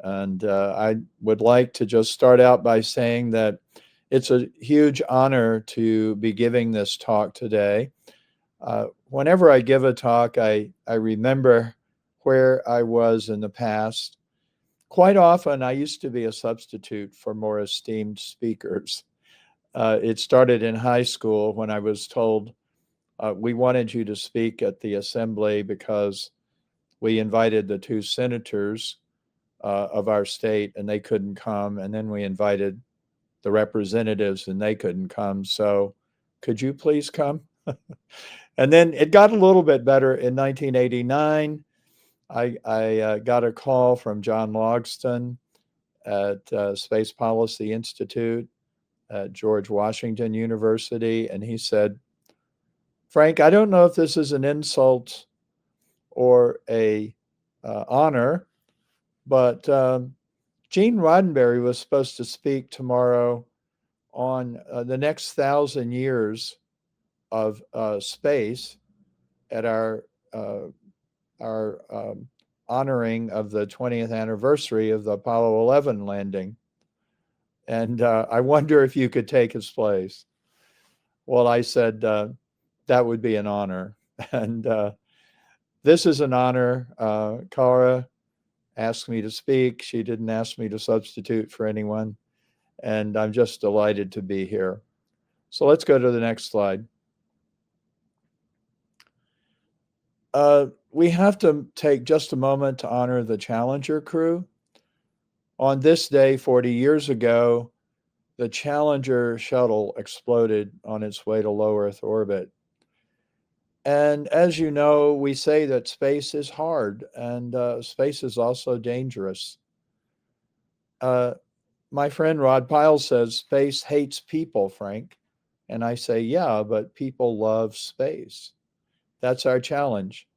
And I would like to just start out by saying that it's a huge honor to be giving this talk today. Whenever I give a talk, I remember where I was in the past. Quite often, I used to be a substitute for more esteemed speakers. It started in high school when I was told, we wanted you to speak at the assembly because we invited the two senators of our state and they couldn't come. And then we invited the representatives and they couldn't come. So could you please come? And then it got a little bit better in 1989. I got a call from John Logston at Space Policy Institute at George Washington University. And he said, Frank, I don't know if this is an insult or a honor, but Gene Roddenberry was supposed to speak tomorrow on the next 1,000 years of space at our honoring of the 20th anniversary of the Apollo 11 landing. And I wonder if you could take his place. Well, I said, that would be an honor. And this is an honor. Cara asked me to speak. She didn't ask me to substitute for anyone. And I'm just delighted to be here. So let's go to the next slide. We have to take just a moment to honor the Challenger crew. On this day, 40 years ago, the Challenger shuttle exploded on its way to low Earth orbit. And as you know, we say that space is hard and space is also dangerous. My friend Rod Pyle says space hates people, Frank. And I say, yeah, but people love space. That's our challenge.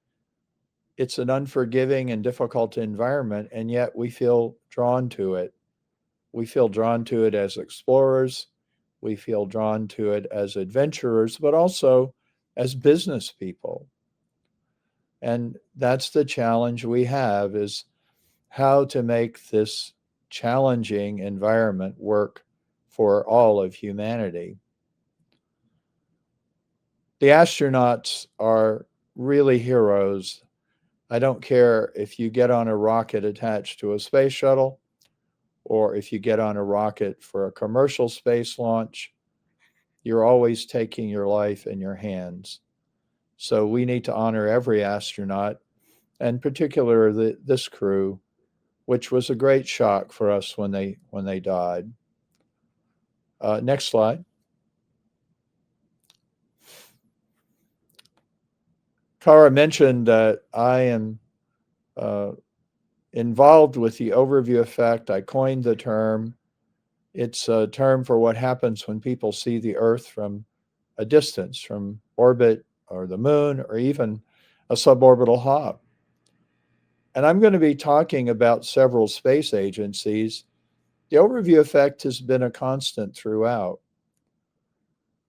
It's an unforgiving and difficult environment, and yet we feel drawn to it. We feel drawn to it as explorers. We feel drawn to it as adventurers, but also as business people. And that's the challenge we have, is how to make this challenging environment work for all of humanity. The astronauts are really heroes. I don't care if you get on a rocket attached to a space shuttle or if you get on a rocket for a commercial space launch, you're always taking your life in your hands. So we need to honor every astronaut, and particularly this crew, which was a great shock for us when they died. Next slide. Cara mentioned that I am involved with the overview effect. I coined the term. It's a term for what happens when people see the Earth from a distance, from orbit or the moon, or even a suborbital hop. And I'm going to be talking about several space agencies. The overview effect has been a constant throughout.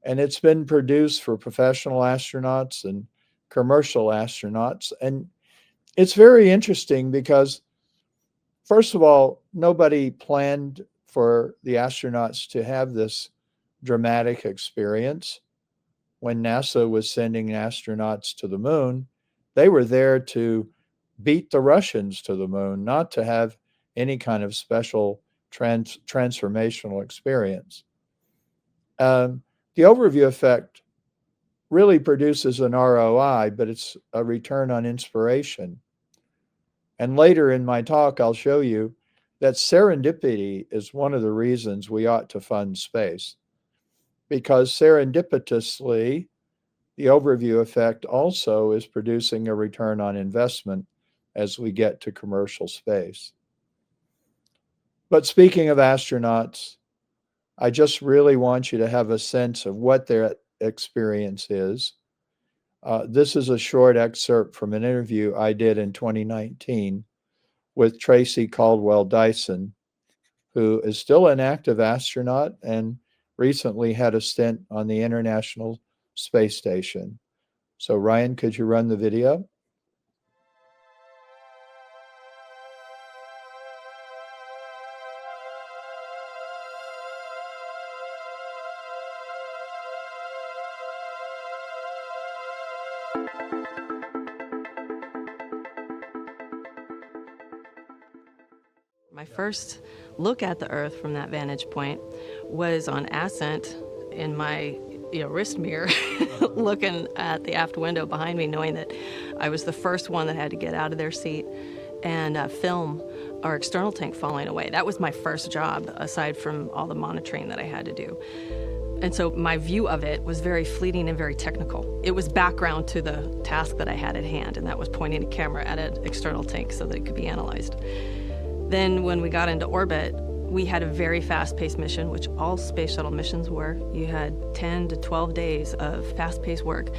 And it's been produced for professional astronauts and commercial astronauts. And it's very interesting because, first of all, nobody planned for the astronauts to have this dramatic experience. When NASA was sending astronauts to the moon, they were there to beat the Russians to the moon, not to have any kind of special transformational experience. The overview effect really produces an ROI, but it's a return on inspiration. And later in my talk, I'll show you that serendipity is one of the reasons we ought to fund space, because serendipitously, the overview effect also is producing a return on investment as we get to commercial space. But speaking of astronauts, I just really want you to have a sense of what their experience is. This is a short excerpt from an interview I did in 2019 with Tracy Caldwell Dyson, who is still an active astronaut and recently had a stint on the International Space Station. So Ryan, could you run the video? My first look at the Earth from that vantage point was on Ascent in my wrist mirror, looking at the aft window behind me, knowing that I was the first one that had to get out of their seat and film our external tank falling away. That was my first job, aside from all the monitoring that I had to do. And so my view of it was very fleeting and very technical. It was background to the task that I had at hand, and that was pointing a camera at an external tank so that it could be analyzed. Then when we got into orbit, we had a very fast-paced mission, which all space shuttle missions were. You had 10 to 12 days of fast-paced work.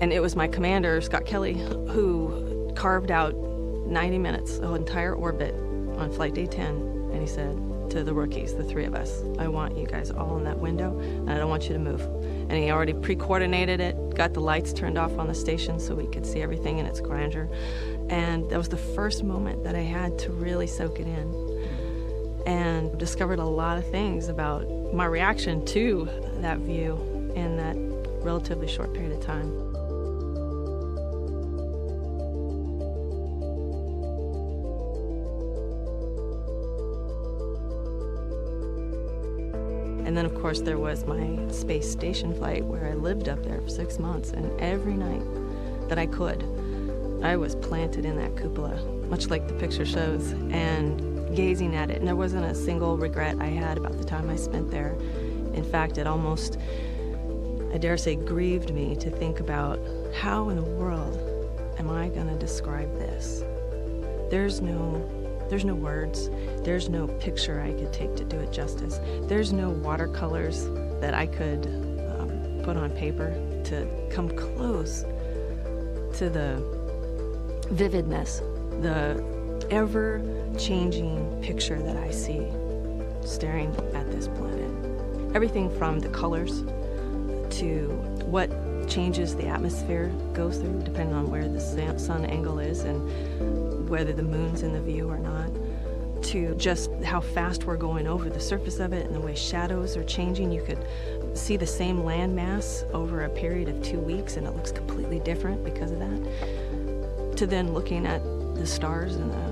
And it was my commander, Scott Kelly, who carved out 90 minutes of entire orbit on flight day 10. And he said to the rookies, the three of us, I want you guys all in that window, and I don't want you to move. And he already pre-coordinated it, got the lights turned off on the station so we could see everything in its grandeur. And that was the first moment that I had to really soak it in, and discovered a lot of things about my reaction to that view in that relatively short period of time. And then, of course, there was my space station flight where I lived up there for 6 months, and every night that I could, I was planted in that cupola, much like the picture shows, and gazing at it. And there wasn't a single regret I had about the time I spent there. In fact, it almost, I dare say, grieved me to think about how in the world am I going to describe this? There's no words. There's no picture I could take to do it justice. There's no watercolors that I could put on paper to come close to the vividness, the ever-changing picture that I see staring at this planet. Everything from the colors to what changes the atmosphere goes through, depending on where the sun angle is and whether the moon's in the view or not, to just how fast we're going over the surface of it and the way shadows are changing. You could see the same landmass over a period of 2 weeks and it looks completely different because of that. To then looking at the stars and the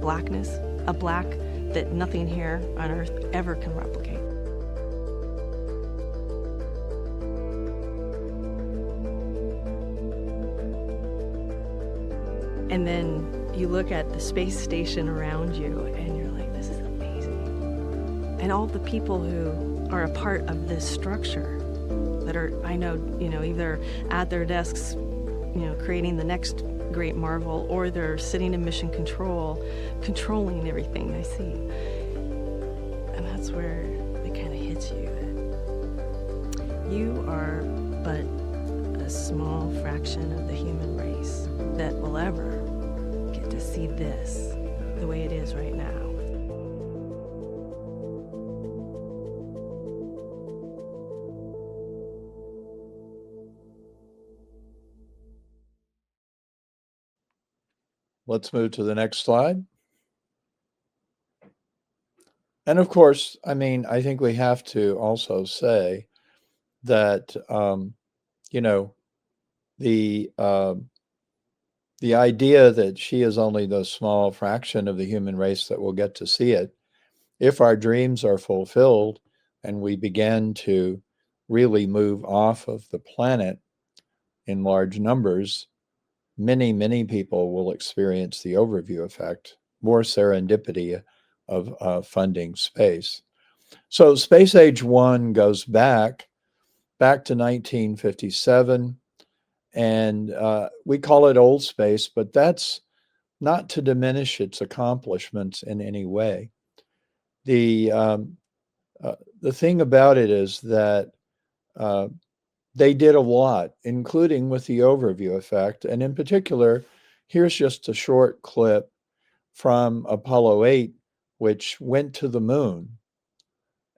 blackness, a black that nothing here on Earth ever can replicate. And then you look at the space station around you and you're like, this is amazing. And all the people who are a part of this structure that are, I know, either at their desks, creating the next great marvel, or they're sitting in mission control, controlling everything I see. And that's where it kind of hits you that you are but a small fraction of the human race that will ever get to see this the way it is right now. Let's move to the next slide. And of course, I think we have to also say that, the idea that she is only the small fraction of the human race that will get to see it, if our dreams are fulfilled and we begin to really move off of the planet in large numbers, many, many people will experience the overview effect, more serendipity of funding space. So Space Age 1 goes back to 1957, and we call it old space, but that's not to diminish its accomplishments in any way. The thing about it is that they did a lot, including with the overview effect. And in particular, here's just a short clip from Apollo 8, which went to the moon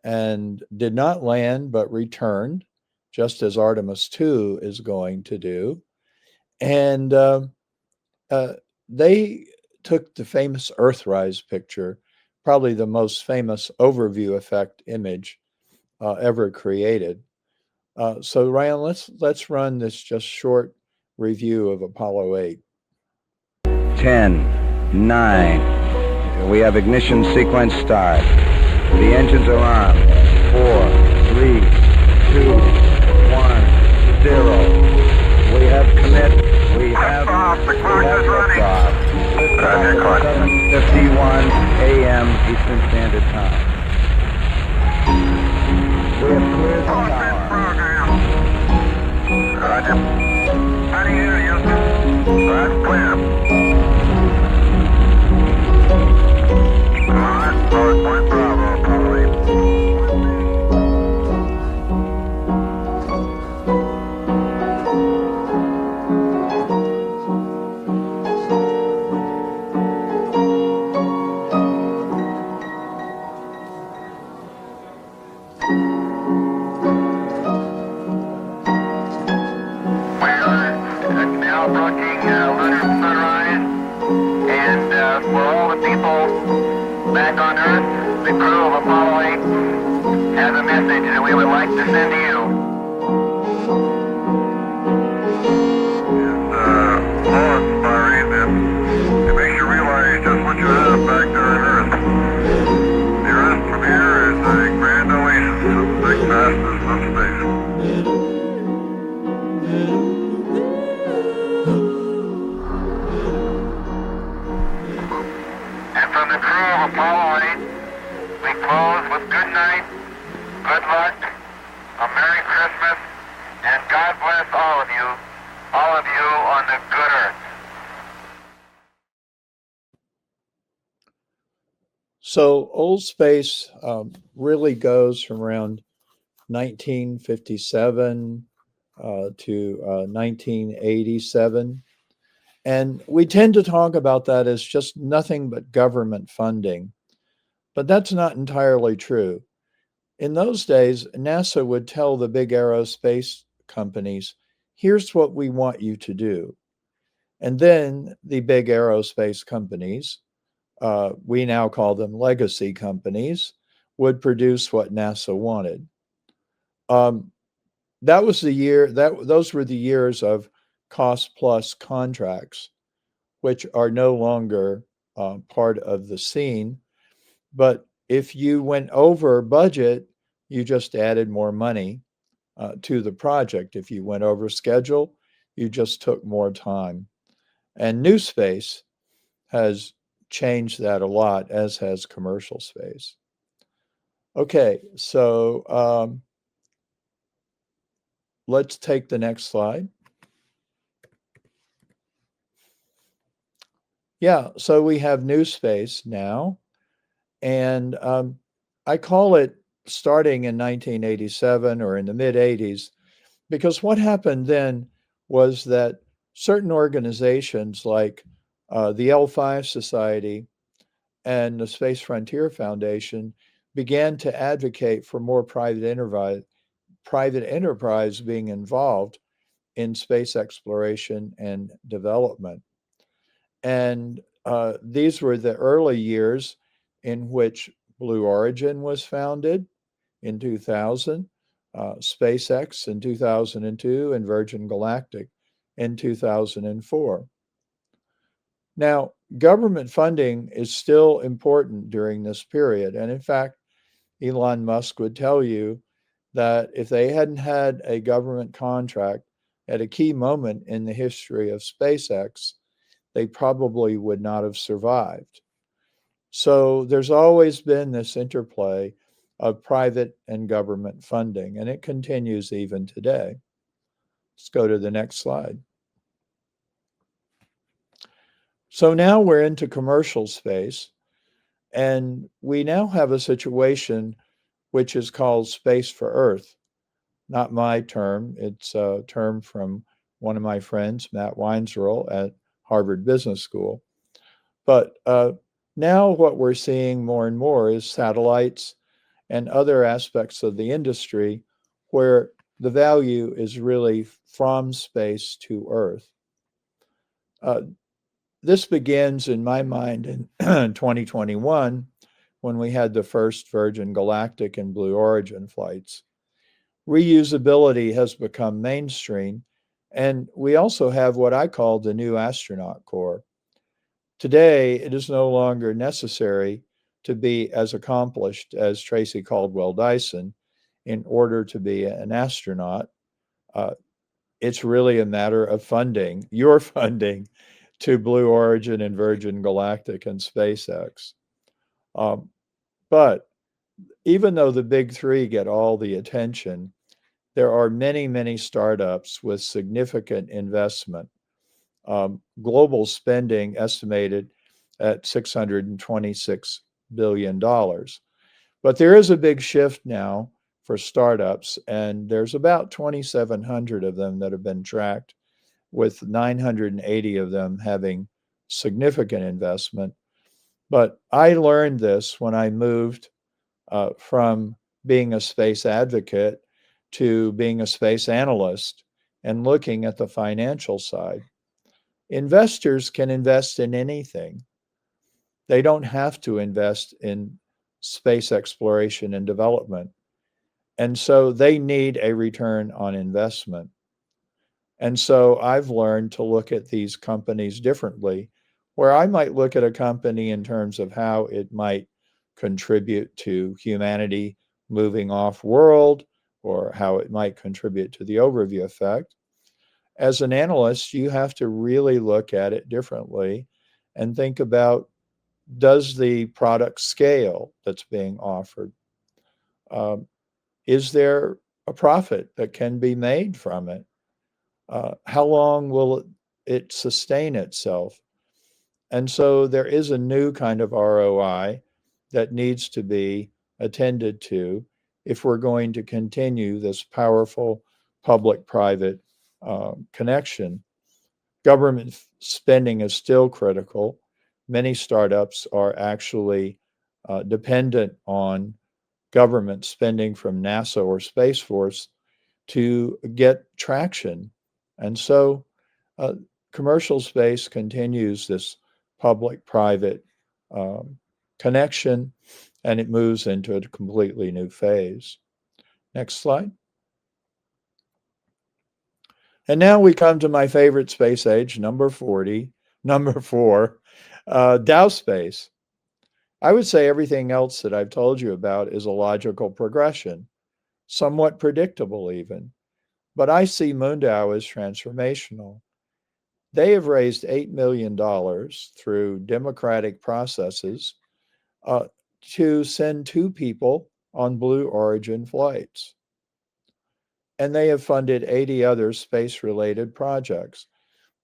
and did not land, but returned, just as Artemis 2 is going to do. And they took the famous Earthrise picture, probably the most famous overview effect image ever created. So Ryan, let's run this just short review of Apollo 8. 10, 9. We have ignition sequence start. The engines are on. 4, 3, 2, 1, 0. We have commit. We have liftoff. Liftoff at 7:51 a.m. Eastern Standard Time. We have cleared the tower. Roger. How do you hear, Houston? That's clear. Alright, North Point Bravo, Apollo 8. Back on Earth, the crew of Apollo 8 has a message that we would like to send to you. It's awe-inspiring, and it makes you realize just what you have back there on Earth. The Earth from here is a grand oasis of the big vastness of space. From the crew of Apollo 8, we close with good night, good luck, a Merry Christmas, and God bless all of you on the good Earth. So old space really goes from around 1957 to 1987. And we tend to talk about that as just nothing but government funding. But that's not entirely true. In those days, NASA would tell the big aerospace companies, here's what we want you to do. And then the big aerospace companies, we now call them legacy companies, would produce what NASA wanted. That was the year, those were the years of cost plus contracts, which are no longer part of the scene. But if you went over budget, you just added more money to the project. If you went over schedule, you just took more time. And new space has changed that a lot, as has commercial space. Okay, so let's take the next slide. Yeah, so we have new space now, and I call it starting in 1987 or in the mid-'80s, because what happened then was that certain organizations like the L5 Society and the Space Frontier Foundation began to advocate for more private enterprise being involved in space exploration and development. And these were the early years in which Blue Origin was founded in 2000, SpaceX in 2002, and Virgin Galactic in 2004. Now, government funding is still important during this period. And in fact, Elon Musk would tell you that if they hadn't had a government contract at a key moment in the history of SpaceX, they probably would not have survived. So there's always been this interplay of private and government funding, and it continues even today. Let's go to the next slide. So now we're into commercial space, and we now have a situation which is called Space for Earth. Not my term, it's a term from one of my friends, Matt Weinzierl at Harvard Business School. But now what we're seeing more and more is satellites and other aspects of the industry where the value is really from space to Earth. This begins, in my mind, in 2021, when we had the first Virgin Galactic and Blue Origin flights. Reusability has become mainstream, And we also have what I call the new astronaut corps. Today, it is no longer necessary to be as accomplished as Tracy Caldwell Dyson in order to be an astronaut. It's really a matter of funding, your funding, to Blue Origin and Virgin Galactic and SpaceX. But even though the big three get all the attention, there are many, many startups with significant investment. Global spending estimated at $626 billion. But there is a big shift now for startups, and there's about 2,700 of them that have been tracked, with 980 of them having significant investment. But I learned this when I moved from being a space advocate to being a space analyst and looking at the financial side. Investors can invest in anything. They don't have to invest in space exploration and development. And so they need a return on investment. And so I've learned to look at these companies differently, where I might look at a company in terms of how it might contribute to humanity moving off world, or how it might contribute to the overview effect. As an analyst, you have to really look at it differently and think about, does the product scale that's being offered? Is there a profit that can be made from it? How long will it sustain itself? And so there is a new kind of ROI that needs to be attended to if we're going to continue this powerful public-private connection. Government spending is still critical. Many startups are actually dependent on government spending from NASA or Space Force to get traction. And so commercial space continues this public-private connection, and it moves into a completely new phase. Next slide. And now we come to my favorite space age, number 4, DAO Space. I would say everything else that I've told you about is a logical progression, somewhat predictable even. But I see MoonDAO as transformational. They have raised $8 million through democratic processes to send 2 people on Blue Origin flights. And they have funded 80 other space-related projects.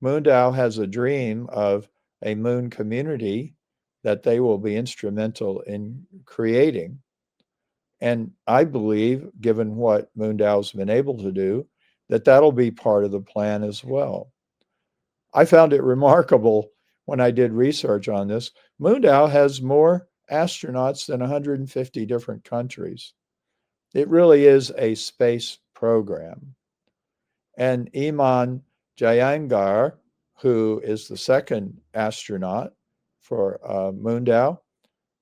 MoonDAO has a dream of a moon community that they will be instrumental in creating. And I believe, given what MoonDAO's been able to do, that that'll be part of the plan as well. I found it remarkable when I did research on this. MoonDAO has more astronauts than 150 different countries. It really is a space program. And Iman Jangar, who is the second astronaut for MoonDAO,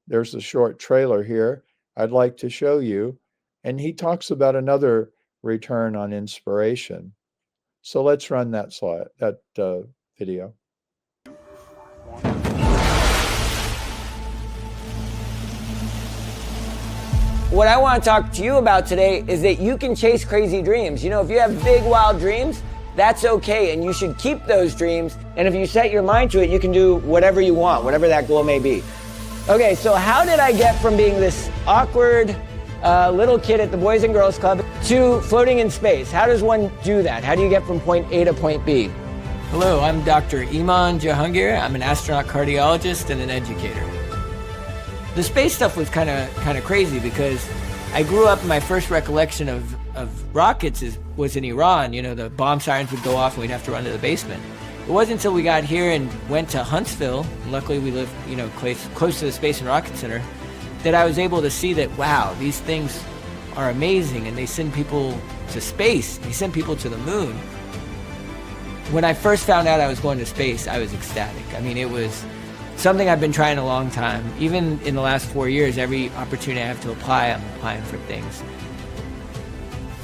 there's a short trailer here I'd like to show you. And he talks about another return on inspiration. So let's run that slide, that video. What I want to talk to you about today is that you can chase crazy dreams. You know, if you have big, wild dreams, that's okay, and you should keep those dreams. And if you set your mind to it, you can do whatever you want, whatever that goal may be. Okay, so how did I get from being this awkward little kid at the Boys and Girls Club to floating in space? How does one do that? How do you get from point A to point B? Hello, I'm Dr. Iman Jangar. I'm an astronaut cardiologist and an educator. The space stuff was kind of crazy because I grew up, my first recollection of rockets was in Iran. You know, the bomb sirens would go off and we'd have to run to the basement. It wasn't until we got here and went to Huntsville, and luckily we live, you know, close to the Space and Rocket Center, that I was able to see that, wow, these things are amazing, and they send people to space, they send people to the moon. When I first found out I was going to space, I was ecstatic. I mean, it was something I've been trying a long time. Even in the last 4 years, every opportunity I have to apply, I'm applying for things.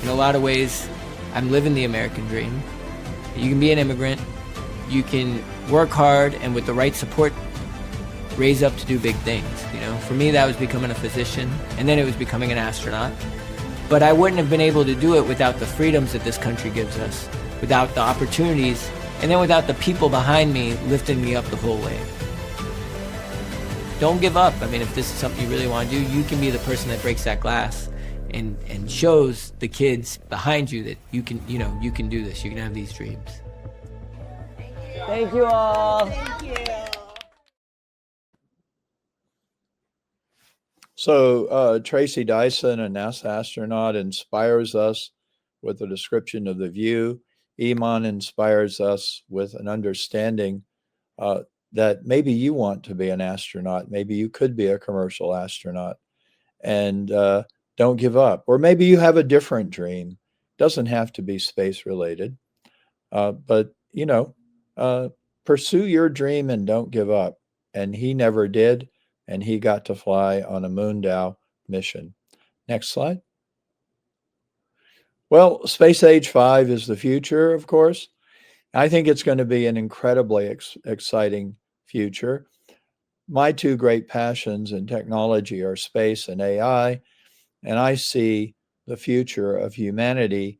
In a lot of ways, I'm living the American dream. You can be an immigrant. You can work hard and with the right support, raise up to do big things. You know, for me, that was becoming a physician, and then it was becoming an astronaut. But I wouldn't have been able to do it without the freedoms that this country gives us, without the opportunities, and then without the people behind me lifting me up the whole way. Don't give up. I mean, if this is something you really want to do, you can be the person that breaks that glass and shows the kids behind you that you can, you know, you can do this. You can have these dreams. Thank you all. Thank you. So Tracy Dyson, a NASA astronaut, inspires us with a description of the view. Iman inspires us with an understanding that maybe you want to be an astronaut. Maybe you could be a commercial astronaut. And don't give up. Or maybe you have a different dream. Doesn't have to be space related. But, you know, pursue your dream and don't give up. And he never did. And he got to fly on a MoonDAO mission. Next slide. Well, Space Age 5 is the future, of course. I think it's going to be an incredibly exciting future. My two great passions in technology are space and AI, and I see the future of humanity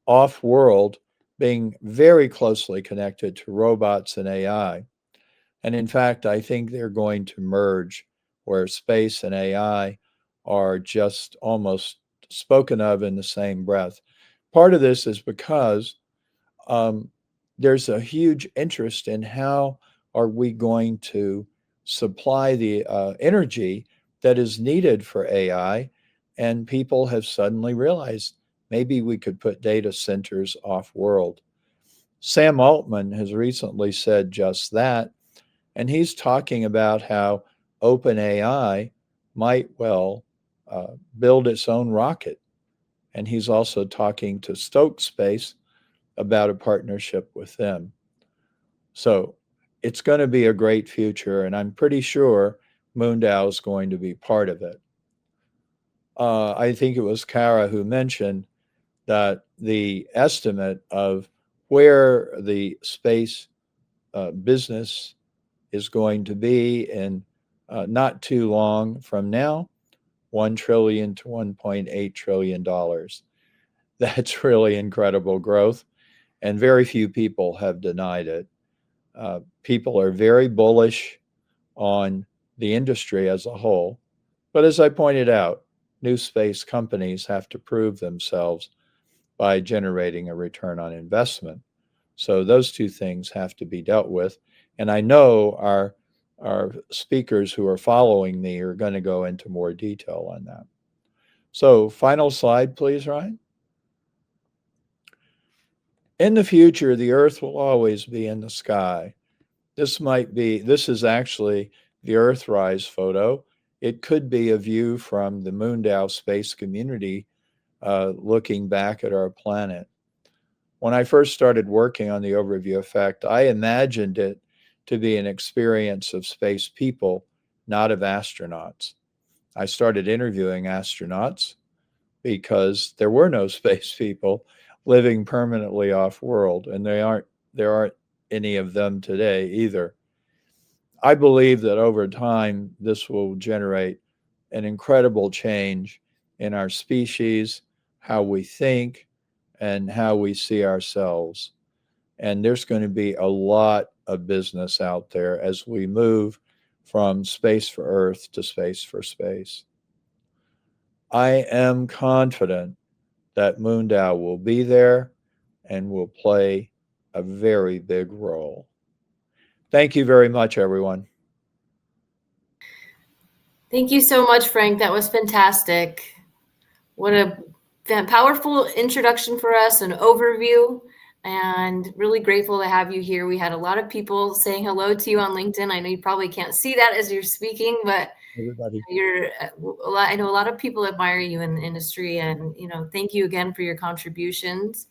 off-world being very closely connected to robots and AI. And in fact, I think they're going to merge where space and AI are just almost spoken of in the same breath. Part of this is because there's a huge interest in how are we going to supply the energy that is needed for AI. And people have suddenly realized maybe we could put data centers off-world. Sam Altman has recently said just that. And he's talking about how OpenAI might well build its own rocket. And he's also talking to Stoke Space about a partnership with them. So it's going to be a great future, and I'm pretty sure MoonDAO is going to be part of it. I think it was Kara who mentioned that the estimate of where the space business is going to be in not too long from now, $1 trillion to $1.8 trillion. That's really incredible growth, and very few people have denied it. People are very bullish on the industry as a whole, but as I pointed out, new space companies have to prove themselves by generating a return on investment. So those two things have to be dealt with. And I know our speakers who are following me are going to go into more detail on that. So final slide, please, Ryan. In the future, the Earth will always be in the sky. This is actually the Earthrise photo. It could be a view from the MoonDAO space community looking back at our planet. When I first started working on the overview effect, I imagined it to be an experience of space people, not of astronauts. I started interviewing astronauts because there were no space people living permanently off-world, and there aren't any of them today either. I believe that over time, this will generate an incredible change in our species, how we think, and how we see ourselves. And there's going to be a lot of business out there as we move from space for Earth to space for space. I am confident that MoonDAO will be there and will play a very big role. Thank you very much, everyone. Thank you so much, Frank. That was fantastic. What a powerful introduction for us, an overview, and really grateful to have you here. We had a lot of people saying hello to you on LinkedIn. I know you probably can't see that as you're speaking, but Everybody. I know a lot of people admire you in the industry, and thank you again for your contributions.